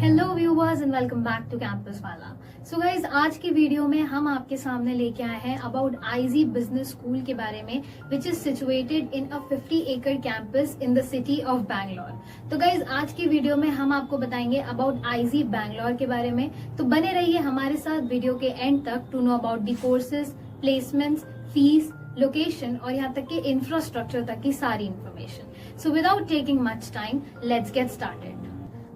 Hello viewers and welcome back to campus wala. So guys, आज की video में हम आपके सामने लेके आए हैं अबाउट आईजी बिजनेस स्कूल के बारे में, विच इज सिचुएटेड इन अ 50 एकड़ campus in the city of Bangalore. तो गाइज, आज की वीडियो में हम आपको बताएंगे अबाउट आईजी बैंगलोर के बारे में। तो बने रहिए हमारे साथ वीडियो के एंड तक to know about the courses, placements, fees, location और यहाँ तक के इंफ्रास्ट्रक्चर तक की सारी information. So without taking much time, let's get started.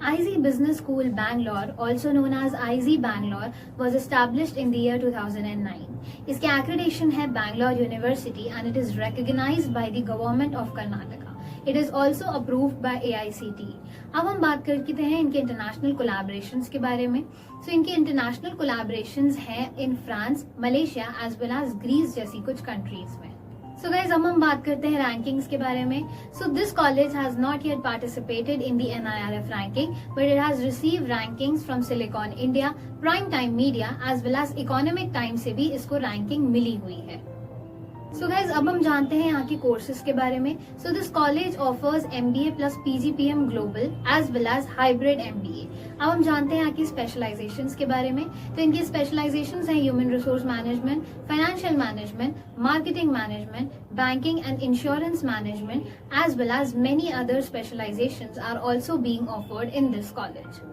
IZ Business School Bangalore, also known as IZ Bangalore, was established in the year 2009. इसके accreditation है Bangalore University and it is recognized by the government of Karnataka. It is also approved by AICTE. अब हम बात करते हैं इनके international collaborations के बारे में। So इनके इंटरनेशनल कोलैबोरेशंस हैं in France, Malaysia as well as Greece जैसी कुछ कंट्रीज में। So guys, अब हम बात करते हैं रैंकिंग्स के बारे में। So this college has not yet participated in the NIRF ranking, but it has received rankings from Silicon India, Prime Time Media as well as Economic Times से भी इसको रैंकिंग मिली हुई है। So guys, अब हम जानते हैं यहाँ के कोर्सेज के बारे में। So this college offers MBA plus PGPM Global as well as Hybrid MBA. अब हम जानते हैं यहाँ की स्पेशलाइजेशंस के बारे में। तो इनकी स्पेशलाइजेशंस हैं human resource management, financial management, marketing management, banking and insurance management as well as many other specializations are also being offered in this college.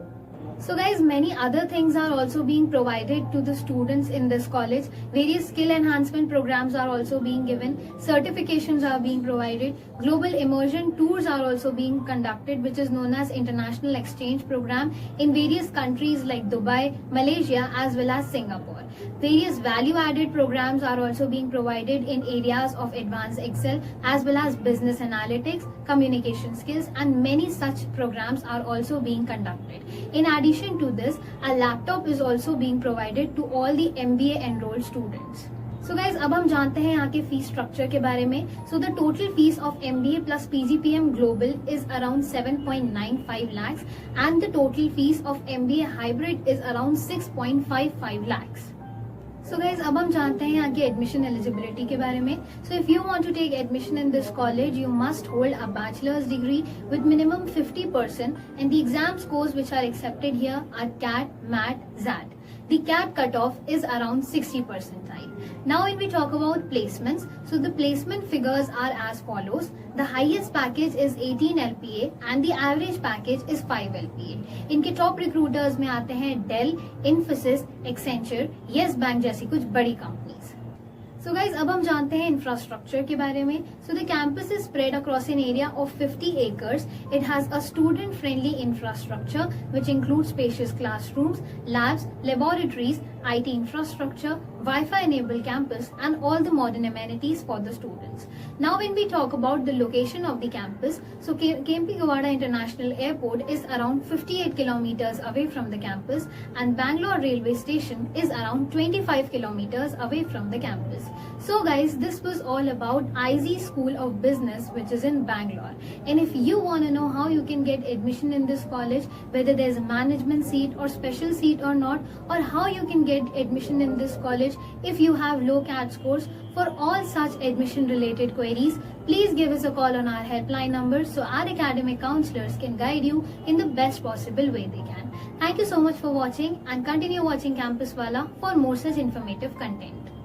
So guys, many other things are also being provided to the students in this college. Various skill enhancement programs are also being given. Certifications are being provided. Global immersion tours are also being conducted, which is known as international exchange program in various countries like Dubai, Malaysia as well as Singapore. Various value added programs are also being provided in areas of advanced Excel as well as business analytics, communication skills and many such programs are also being conducted. In addition to this, a laptop is also being provided to all the MBA enrolled students. So guys, अब हम जानते हैं यहाँ के fees structure के बारे में। So the total fees of MBA plus PGPM Global is around 7.95 lakhs and the total fees of MBA Hybrid is around 6.55 lakhs. So guys, अब हम जानते हैं यहाँ की एडमिशन एलिजिबिलिटी के बारे में। So if you want to take admission in this college, you must hold a bachelor's degree with minimum 50% and the exam scores which are accepted here are CAT, MAT, XAT. The CAT cutoff is around 60 percentile. Now when we talk about placements, so the placement figures are as follows. The highest package is 18 LPA and the average package is 5 LPA. इनके top recruiters में आते हैं Dell, Infosys, Accenture, Yes Bank जैसी कुछ बड़ी companies. So guys, अब हम जानते हैं इंफ्रास्ट्रक्चर के बारे में। So the campus is spread across an area of 50 acres. It has a student-friendly infrastructure which includes spacious classrooms, labs, laboratories, IT infrastructure, Wi-Fi enabled campus and all the modern amenities for the students. Now when we talk about the location of the campus, so KMP Gowada International Airport is around 58 kilometers away from the campus and Bangalore railway station is around 25 kilometers away from the campus. So guys, this was all about IZ School of Business which is in Bangalore. And if you want to know how you can get admission in this college, whether there's a management seat or special seat or not, or how you can get admission in this college if you have low CAT scores, for all such admission related queries, please give us a call on our helpline number so our academic counselors can guide you in the best possible way they can. Thank you so much for watching and continue watching Campus Wala for more such informative content.